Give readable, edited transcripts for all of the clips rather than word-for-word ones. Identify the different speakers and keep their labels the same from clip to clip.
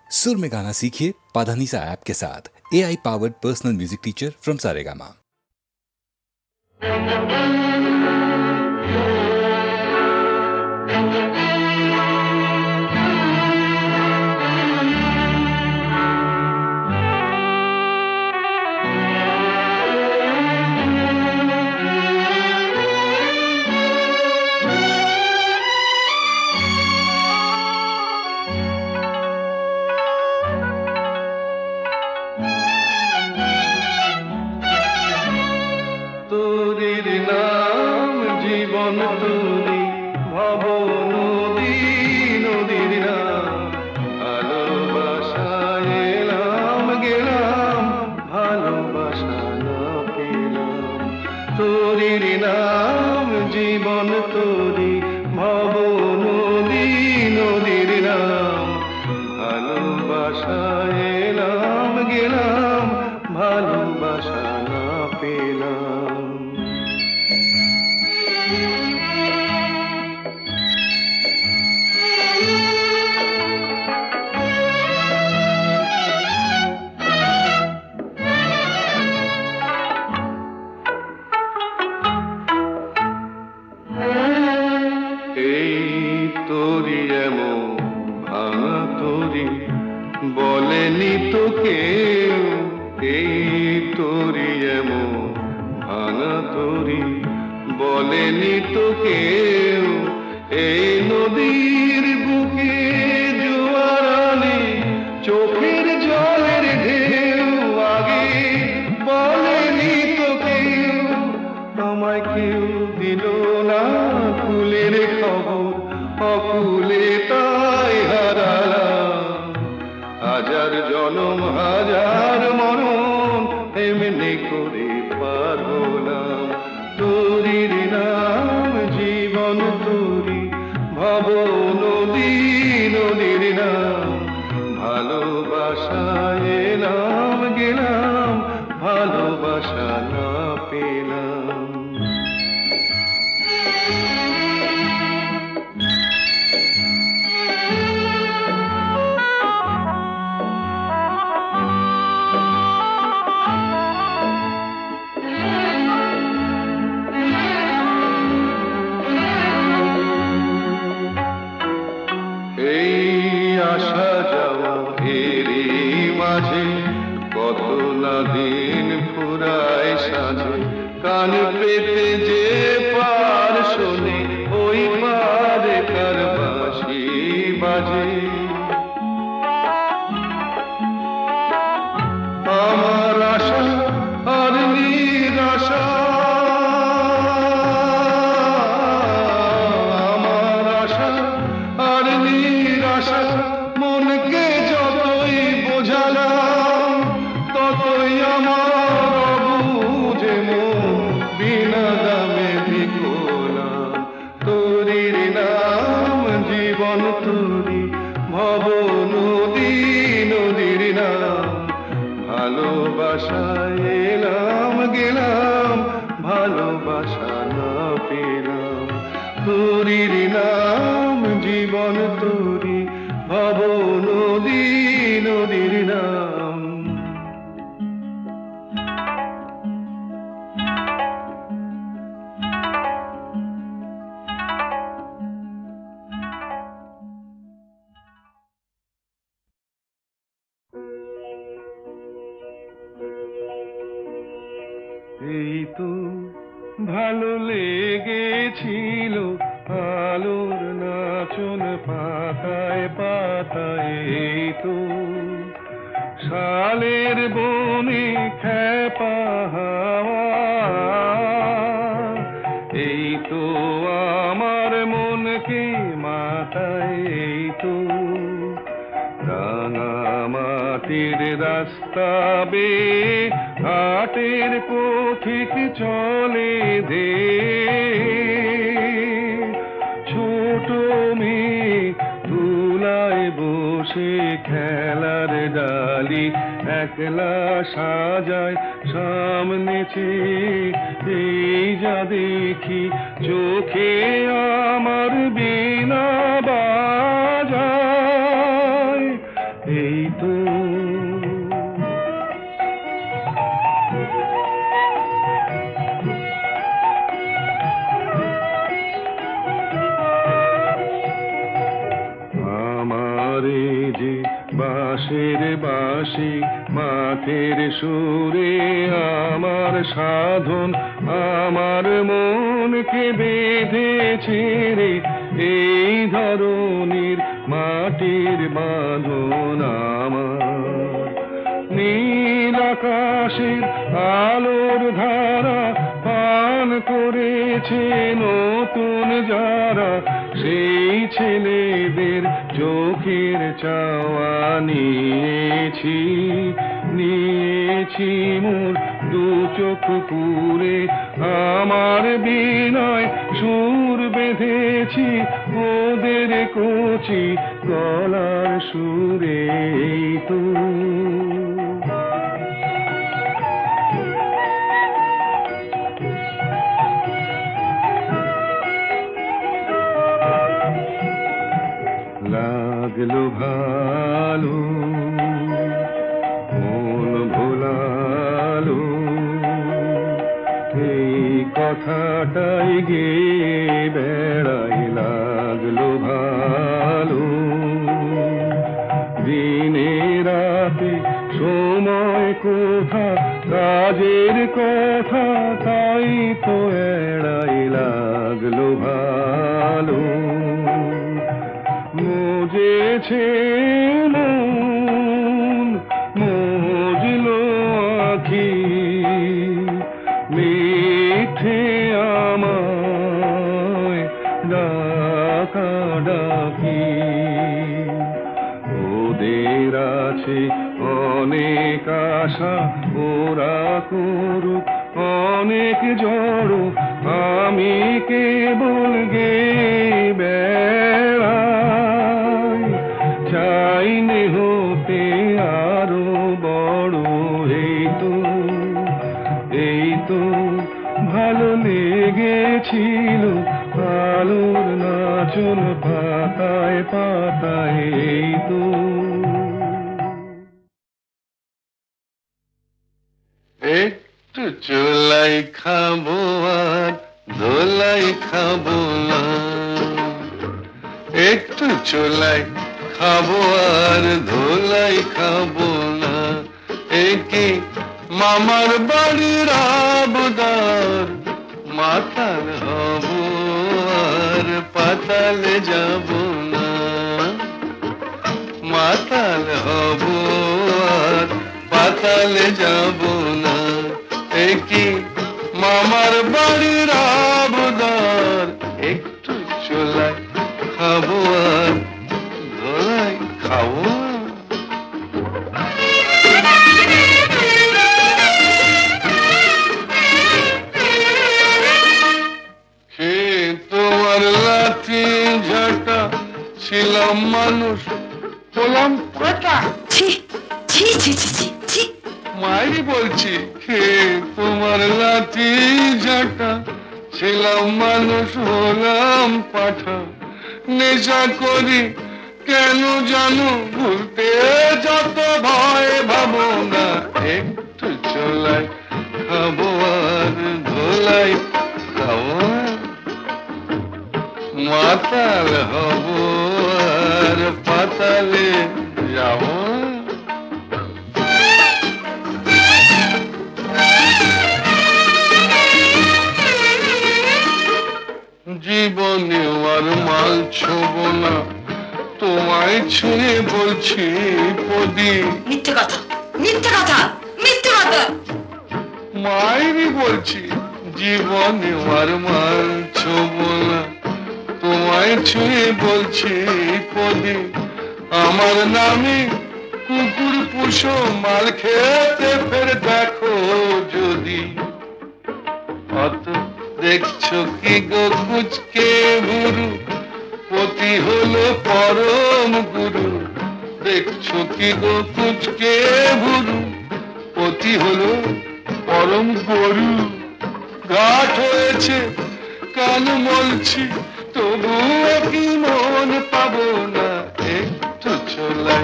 Speaker 1: सुर में गाना सीखिए पाधानीसा ऐप के साथ। AI powered personal music teacher from Saregama.
Speaker 2: তোরির নাম জীবন তোরি ভব নদী নদীর নাম ভালোবাসায় এলাম গেলাম ভালোবাসা না পেলাম। তোরির নাম জীবন তোরি ভব নদী নদীর নাম ভালোবাসায় এলাম গেলাম ভালোবাসা না পেলাম। এই তোরি এমন ভাঙা তোরি বলেনি তো কেউ, এই তোরি এমন ভাঙা তোরি বলেনি তো কেউ। এই নদীর বুকে জোয়ার আনে চোখের জলের ঢেউ আগে বলেনি তো কেউ। আমায় কেউ দিল না কুলের খবর, অকুলে তাই হারালাম। হাজার জনম হাজার মরণ এমনি করে পার হলাম। তোরির নাম জীবন তোরি ভব নদী নদীর নাম ভালোবাসায় এলাম গেলাম ভালোবাসা না পেলাম। এই আসা যাওয়া এরই মাঝে কত না দিন ফুরায় সাজে। কান পেতে যে পার শোনে ওই পারে কার বাঁশি বাজে। আমার আশা আর নিরাশা, আমার আশা আর নিরাশা মনকে যতই বোঝালাম ততই আমার অবুঝে মন বিনা দামে বিকলাম। তোরির নাম জীবন তোরি ভব নদী নদীর নাম ভালোবাসায় এলাম গেলাম ভালোবাসা না পেলাম। তোরির নাম জীবন তোরি ভব নদী নদীর নাম। এই তো ভালো লেগেছিল আলোর নাচন পাতায় পাতায়। এই তো শালের বনে খ্যাপা হাওয়া। এই তো আমার মনকে মাতায়। এই তো রাঙা মাটির রাস্তা বেয়ে ঘাটের পথিক চলে দে। ছোট মেয়ে তুলায় বসে খেলার ডালি একলা সাজায় সামনে চেয়ে। এই যা দেখি চোখে আমার বীণা বাজায়। এই তো আমারে যে বাঁশের বাঁশি মাঠের সুরে আমার সাধন আমার মনকে বেঁধেছে রে এই ধরনের মাটির বাঁধন আমার নীল আকাশের আলোর ধারা পান করেছে নতুন যারা সেই ছেলেদের চোখের চাওয়া নিয়েছি মোর দু চোখ পুরে আমার বিনয় সুর বেঁধেছি ওদের কচি গলার সুরে এই তো লাগলো ভালো মন ভোলালো এই কথাটাই গে বেড়াই লাগলো ভালো দিনে রাতে সময় কোথা কাজের কথা তাই তো এড়াই লাগলো ভালো মজেছে মন মজলো আখি মিঠে আমায় ডাকা ডাকি ওদের আছে অনেক আশা ওরা করুক অনেক জড় আমি কেবল গে বেড়াই চাইনে হতে আরো বড় এই তো ভালো লেগেছিল আলোর নাচন পাতায় পাতায় এই তো একটু চোলাই খাবো আর ধোলাই খাবো না একটু চোলাই খাবো আর ধোলাই খাবো না একে মামার বাড়ির আবদার মাতাল হব আর পাতালে যাব না মাতাল হব আর পাতালে যাব না একে মামার বাড়ির আবদার একটু চোলাই খাবো আর ধোলাই খাবো তোমার লাঠি ঝাঁটা ছিলাম মানুষ হলাম কথা মাই বলছি হে তোমার লাঠি ঝাঁটা ছিলাম মানুষ হলাম পাঠা নেশা করি কেন জানো ভুলতে যত ভয় ভাবো না একটু চলাই খাবো আর ধোলাই খাবো মাতাল হব আর পাতালে যাব জীবনে আর মাল ছোব না তোমায় ছুঁয়ে বলছি পদি
Speaker 3: মিথ্যে কথা মিথ্যে কথা মিথ্যে কথা
Speaker 2: মায়েরই বলছি জীবনে আর মাল ছোব না তোমায় ছুঁয়ে বলছি পদি আমার নামে কুকুর পুষো মাল খেতে ফের দেখো যদি অত দেখছো কি গো কুচকে গুরু পতি হলো পরম গুরু দেখছো কি গো কুচকে গুরু পতি হলো পরম গরু ঘাট হয়েছে কান মলছি তবুও কি মন পাবো না একটু চলাই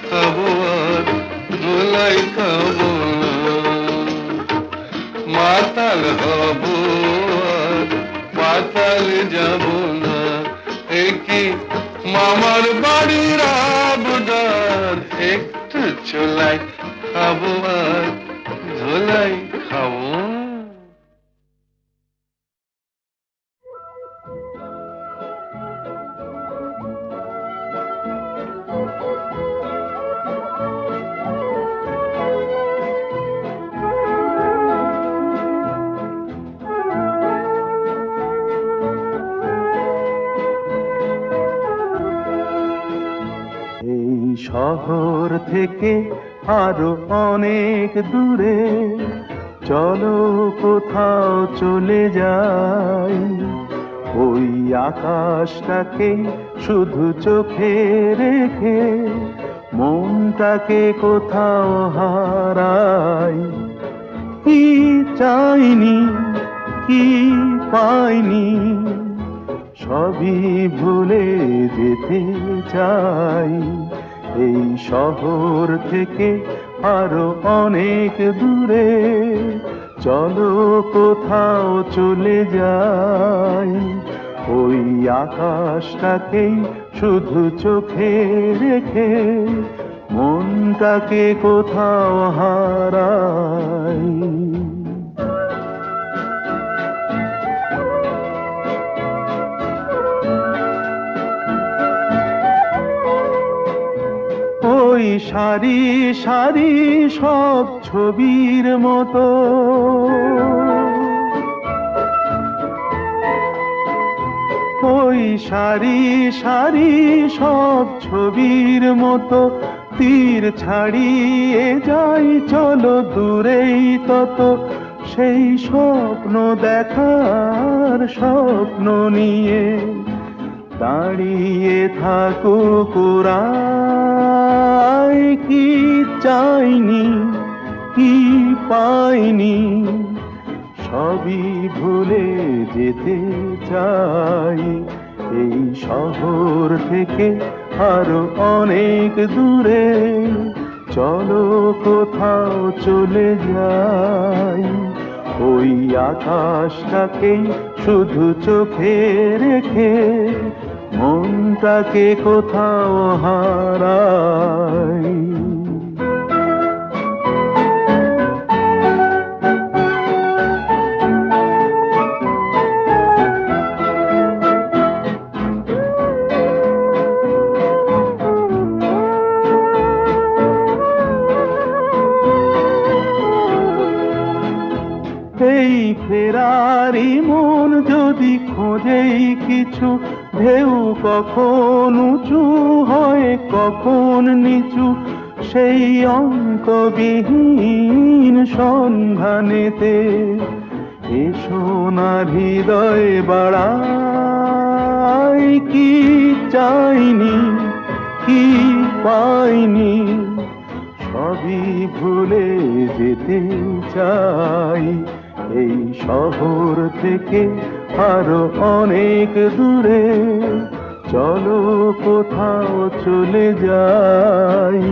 Speaker 2: খাবো একটু চোলাই খাবো আর ধোলাই খাবো।
Speaker 4: এই শহর থেকে আরো অনেক দূরে চলো কোথাও চলে যাই, ওই আকাশটাকে শুধু চোখে রেখে মনটাকে কোথাও হারাই। কি চাইনি কি পাইনি সবই ভুলে যেতে চাই, এই শহর থেকে আরো অনেক দূরে চলো কোথাও চলে যাই, ওই আকাশটাকেই শুধু চোখে রেখে মনটাকে কোথাও হারাই। ওই সারি সারি সব ছবির মতো ওই সারি সারি সব ছবির মতো তীর ছাড়িয়ে যাই চলো দূরেই তত, সেই স্বপ্ন দেখার স্বপ্ন নিয়ে দাঁড়িয়ে থাকুক ওরাই। কি চাইনি কি পাইনি সবই ভুলে যেতে চাই, এই শহর থেকে আরো অনেক দূরে চলো কোথাও চলে যাই, ওই আকাশটাকেই শুধু চোখে রেখে মনটাকে কোথাও হারাই। এই ফেরারি মন যদি খোঁজেই কিছু, ঢেউ কখন উঁচু হয় কখন নিচু, সেই অঙ্কবিহীন সন্ধানেতে এসো না হৃদয় বাড়াই। কি চাইনি কি পাইনি সবই ভুলে যেতে চাই, এই শহর থেকে আরো অনেক দূরে চলো কোথাও চলে যাই,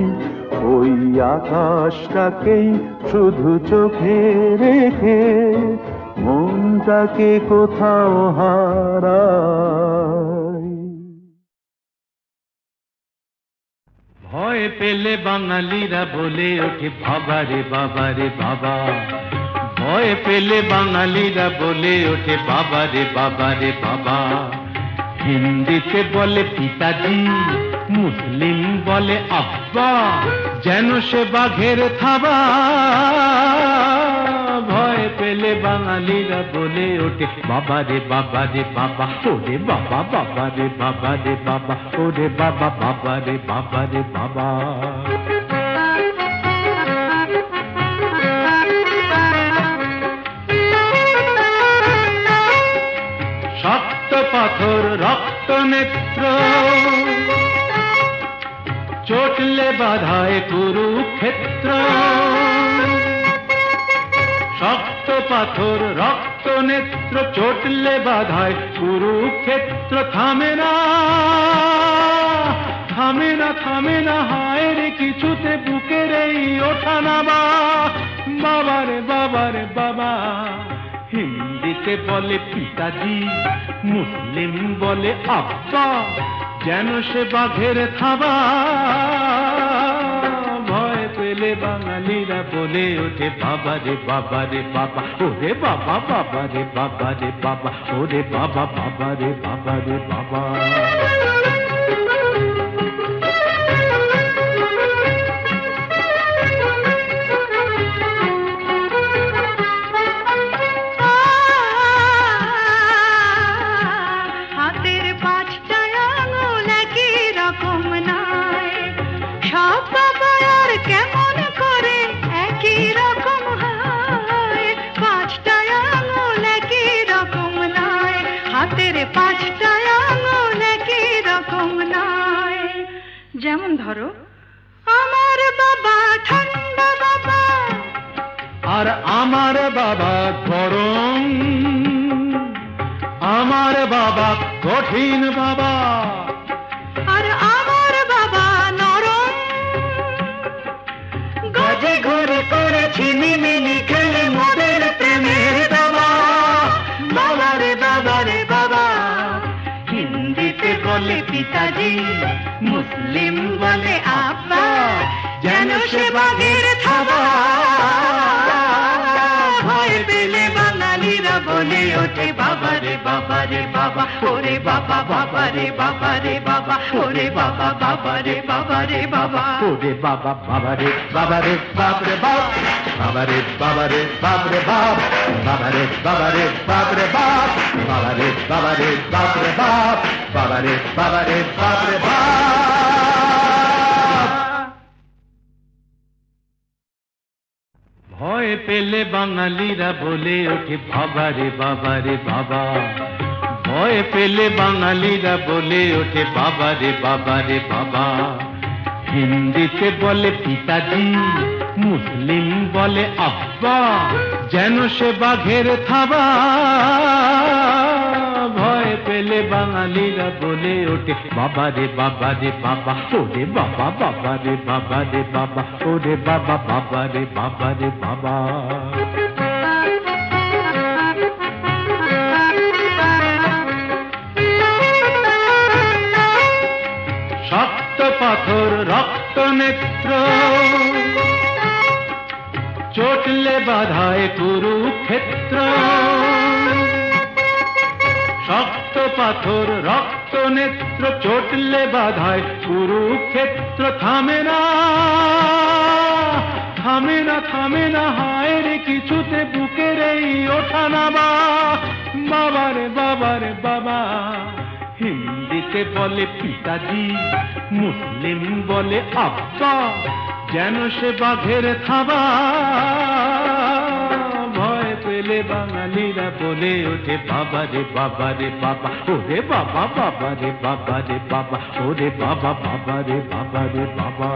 Speaker 4: ওই আকাশটাকেই শুধু চোখে রেখে মনটাকে কোথাও হারাই।
Speaker 5: ভয় পেলে বাঙালিরা বলে ওঠে বাবা রে বাবা রে বাবা, ভয় পেলে বাঙালিরা বলে ওঠে বাবা রে বাবা রে বাবা। হিন্দিতে বলে পিতাজি, মুসলিম বলে আব্বা, যেন সে বাঘের থাবা। ভয় পেলে বাঙালিরা বলে ওঠে বাবা রে বাবা রে বাবা, ওরে বাবা বাবা রে বাবা রে বাবা, ওরে বাবা বাবা রে বাবা রে বাবা। শক্ত পাথর রক্ত নেত্র চটলে বাধায় কুরুক্ষেত্র, শক্ত পাথর রক্ত নেত্র চটলে বাধায় কুরুক্ষেত্র। থামে না থামে না থামে না হায় রে কিছুতে বুকের এই ওঠা নামা, বাবা রে বাবা রে বাবা। হিন্দিতে বলে পিতাজি, মুসলিম বলে আব্বা, যেন সে বাঘের থাবা। বাঙালিরা বলে ওঠে বাবা রে বাবা রে বাবা, ওরে বাবা বাবা রে বাবা রে বাবা, ওরে বাবা বাবা রে বাবা রে বাবা।
Speaker 6: হাতের পাঁচটা আঙুল একই রকম নয়, সব বাবার কেমন করে একই রকম হয়। পাঁচটা আঙুল একই রকম নয়, হাতের পাঁচটা আঙুল একই রকম নয়। যেমন ধরো আমার বাবা ঠান্ডা বাবা,
Speaker 5: আর আমার বাবা গরম, আমার বাবা কঠিন বাবা,
Speaker 6: আর আমার বাবা নরম। গজে ঘরে করেছি মিমিনি খেলে মোদের প্রেমের দাবা, বাবা রে বাবা রে বাবা। হিন্দিতে বলে পিতাজি, মুসলিম বলে আব্বা, যেন সে বাঘের থাবা। ভয় পেলে বাঙালিরা বলে ওঠে বাবা রে বাবা রে বাবা, ওরে বাবা বাবা রে বাবা রে বাবা, ওরে বাবা বাবা রে বাবা রে বাবা,
Speaker 5: ওরে বাবা বাবা রে বাবা রে বাপ রে বাপ, বাবা রে বাবা রে বাপ রে বাপ, বাবা রে বাবা রে বাপ রে বাপ, বাবা রে বাবা রে বাপ রে বাপ, বাবা রে বাবা রে বাপ রে বাপ। ভয় পেলে বাঙালিরা বলে ওঠে বাবা রে বাবা রে বাবা, ভয় পেলে বাঙালিরা বলে ওঠে বাবা রে বাবা রে বাবা। হিন্দিতে বলে পিতাজি, মুসলিম বলে আব্বা, যেন সে বাঘের থাবা। ভয় পেলে বাঙালিরা বলে ওঠে বাবা রে বাবা রে বাবা, ওরে বাবা বাবা রে বাবা রে বাবা, ওরে বাবা বাবা রে বাবা রে বাবা। শক্ত পাথর রক্ত নেত্র, চটলে বাধায় কুরুক্ষেত্র। শক্ত পাথর রক্ত নেত্র, চটলে বাধায় কুরুক্ষেত্র। থামে না থামে না থামে না, হায় রে কিছুতে বুকের এই ওঠা নামা। বাবা রে বাবা রে বাবা। হিন্দিতে বলে পিতাজি, মুসলিম বলে আব্বা, যেন সে বাঘের থাবা। ভয় পেলে বাঙালিরা বলে ওঠে বাবা রে বাবা রে বাবা, ওরে বাবা বাবা রে বাবা রে বাবা, ওরে বাবা বাবা রে বাবা রে বাবা।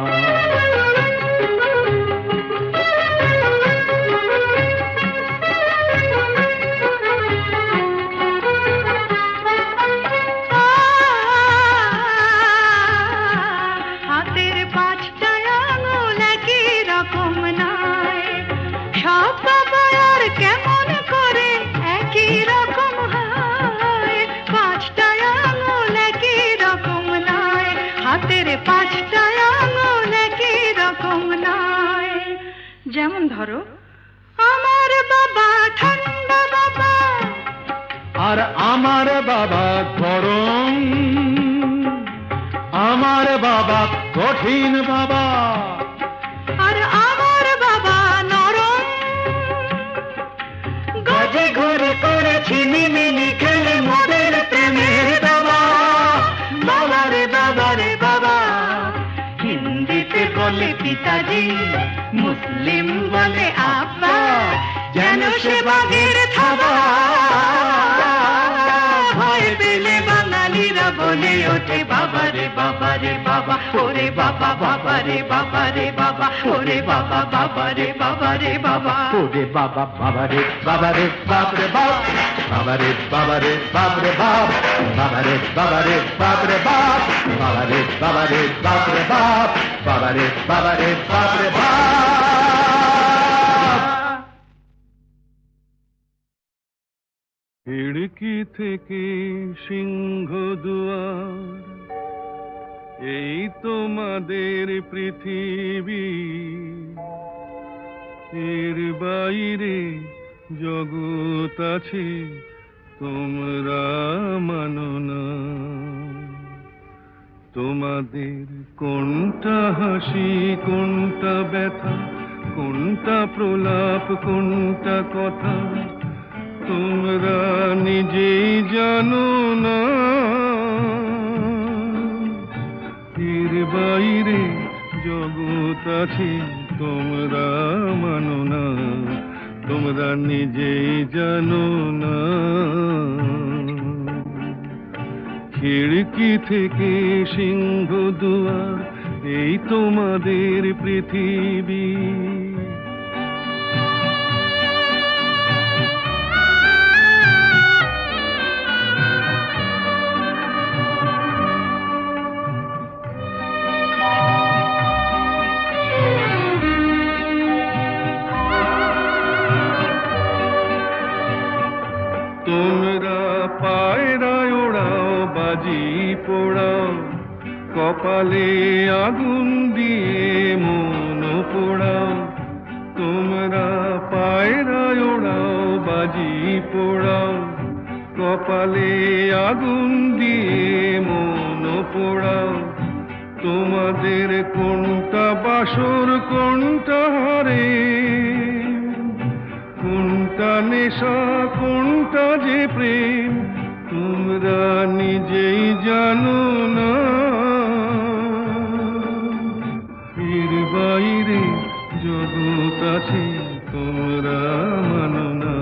Speaker 6: হাতের পাঁচটা আঙুল একই রকম নয়, সব বাবার কেমন করে একই রকম হয়। পাঁচটা আঙুল একই রকম নয়, হাতের পাঁচটা আঙুল একই রকম নয়। যেমন ধরো আমার বাবা ঠান্ডা বাবা,
Speaker 5: আর আমার বাবা গরম, আমার বাবা কঠিন বাবা,
Speaker 6: আর আমার বাবা নরম। গজে ঘরে করেছি মিমিনি খেলে মোদের প্রেমের দাবা, বাবা রে বাবা রে বাবা। হিন্দিতে বলে পিতাজি, মুসলিম বলে আব্বা, যেন সে বাঘের থাবা। ভয় পেলে বাঙালিরা বলে ওঠে বাবা রে বাবা রে বাবা, ওরে বাবা বাবা রে বাবা রে বাবা, ওরে বাবা বাবা রে বাবা রে বাবা,
Speaker 5: ওরে বাবা বাবা রে বাবা রে বাপ রে বাপ, বাবা রে বাবা রে বাপ রে বাপ, বাবা রে বাবা রে বাপ রে বাপ, বাবা রে বাবা রে বাপ রে বাপ, বাবা রে বাবা রে বাপ রে বাপ।
Speaker 4: খিড়কি থেকে সিংহ দুয়ার, এই তোমাদের পৃথিবী। এর বাইরে জগৎ আছে তোমরা মানো না। তোমাদের কোনটা হাসি কোনটা ব্যথা, কোনটা প্রলাপ কোনটা কথা, তোমরা নিজেই জানো না। এর বাইরে জগৎ আছে তোমরা মানো না, তোমরা নিজেই জানো না। খিড়কি থেকে সিংহ দুয়ার, এই তোমাদের পৃথিবী। তোমরা পায়রায় ওড়াও বাজি পোড়াও, কপালে আগুন দিয়ে মন পোড়াও। তোমরা পায়রায় ওড়াও বাজি পোড়াও, কপালে আগুন দিয়ে মন পোড়াও। তোমাদের কোনটা বাসর কোনটা হারে, কোনটা নেশা কোনটা যে প্রেম, তোমরা নিজেই জানো না। এর বাইরে জগৎ আছে তোমরা মানো না,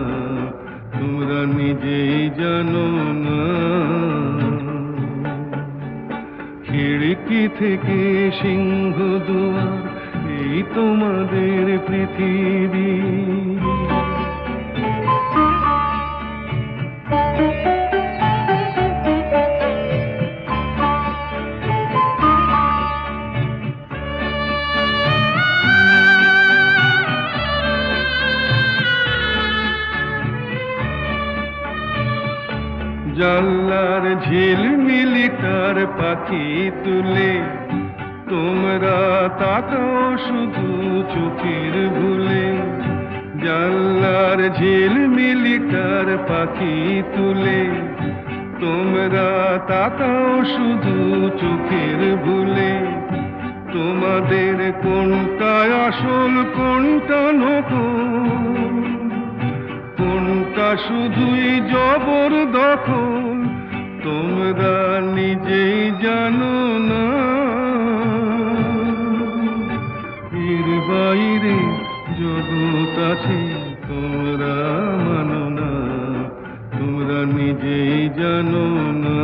Speaker 4: তোমরা নিজেই জানো না। খিড়কি থেকে সিংহ দুয়ার, এই তোমাদের পৃথিবী। জানলার ঝিলমিলি তার পাখি তুলে, তোমরা তাকাও শুধু চোখের ভুলে। জানলার ঝিলমিলি তার পাখি তুলে, তোমরা তাকাও শুধু চোখের ভুলে। তোমাদের কোনটা আসল কোনটা নকল, কোনটা শুধুই জবর দখল, তোমরা নিজেই জানো না। এর বাইরে জগৎ আছে তোমরা মানো না, তোমরা নিজেই জানো না।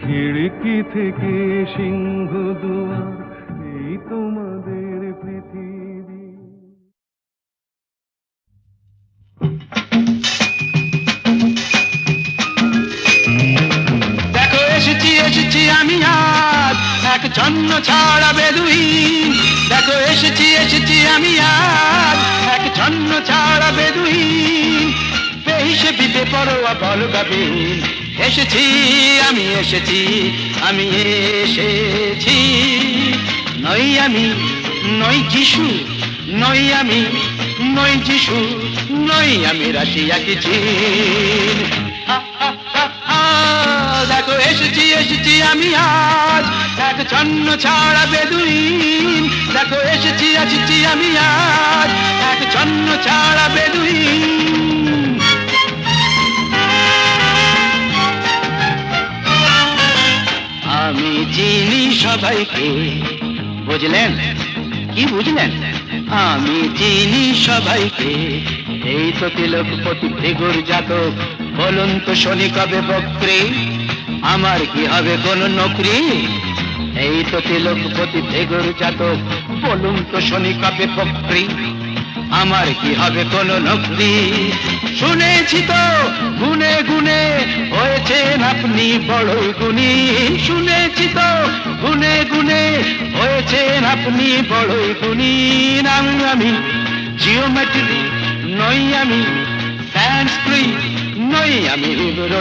Speaker 4: খিড়কি থেকে সিংহ দুয়ার, এই তোমাদের পৃথিবী।
Speaker 5: দেখো এসেছি এসেছি আমি আজ এক জন্ম ছাড়া বেদুইন। দেখো এসেছি এসেছি আমি আজ এক জন্ম ছাড়া বেদুইন। বেহিসেবি বেপরোয়া বলগাবিহীন এসেছি আমি এসেছি আমি এসেছি। নই আমি নই যিশু, নই আমি নই যিশু, নই আমি রাশিয়া কি চীন। দেখো এসেছি এসেছি আমি আজ এক জন্ম ছাড়া বেদুইন। দেখো এসেছি এসেছি আমি আজ এক জন্ম ছাড়া বেদুইন। আমি চিনি সবাইকে, বুঝলেন কি বুঝলেন? আমি চিনি সবাইকে, এই তো তিলকপতি ভৃগুর জাতক। বলুন তো শনি কবে বক্রে, আমার কি হবে কোন নকরি? এই তো তিলকপতি ভৃগুর জাতক, বলুন তো শনি কবে বক্রে, আমার কি হবে কোন নকরি? শুনেছি তো গুনে গুনে হয়েছেন আপনি বড়ই গুণী। শুনেছি তো গুনে গুনে হয়েছেন আপনি বড়ই গুণী। আমি জিওমেট্রি নই, আমি সংস্কৃত নই, আমি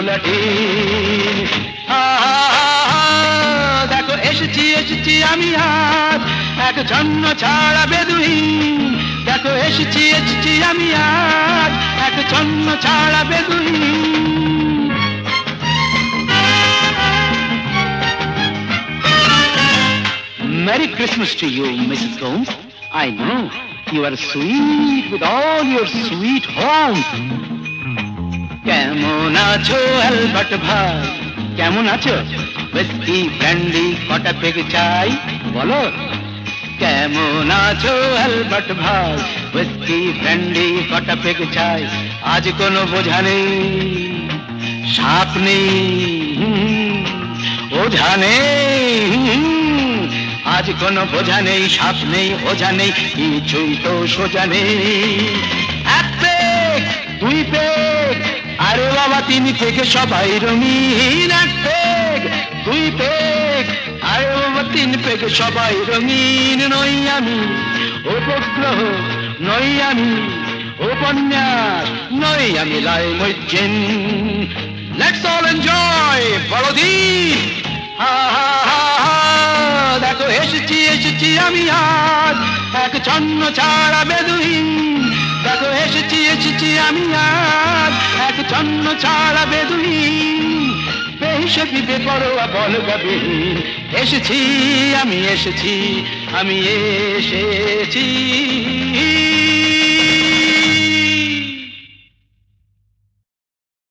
Speaker 5: লাটিন।
Speaker 2: দেখো এসেছি এসেছি আমি আজ এক জন্য ছাড়া বেদুইন দেখো এসেছি এসেছি আমি আজ এক জন্য ছাড়া বেদুইন Merry Christmas to you, Mrs. Gomes. I know you are sweet with all your sweet home. কেমন আছো অ্যালবার্ট ভাই কেমন আছো হুইস্কি ব্র্যান্ডি কটা পেগ চাই বলো কেমন আছো অ্যালবার্ট ভাই হুইস্কি ব্র্যান্ডি কটা পেগ চাই আজ কোনো বোঝা নেই সাপ নেই ওঝা নেই আজ কোনো বোঝা নেই সাপ নেই ওঝা নেই কিছুই তো সোজা নেই এক পেগ দুই পেগ আরে বাবা তিন পেগে সবাই রঙিন এক পেগ দুই পেগ আরে বাবা তিন পেগে সবাই রঙিন নই আমি উপগ্রহ নই আমি উপন্যাস নই আমি লাই মজ্জিন লেটস অল এনজয় বড়দিন হা হা হা হা দেখো এসেছি এসেছি আমি আজ এক ছন্ন ছাড়া বেদুইন দেখো এসেছি এসেছি আমি আজ এক ছন্ন ছাড়া বেদুইন বেহিসেবি বেপরোয়া বলগাবিহীন এসেছি আমি এসেছি আমি এসেছি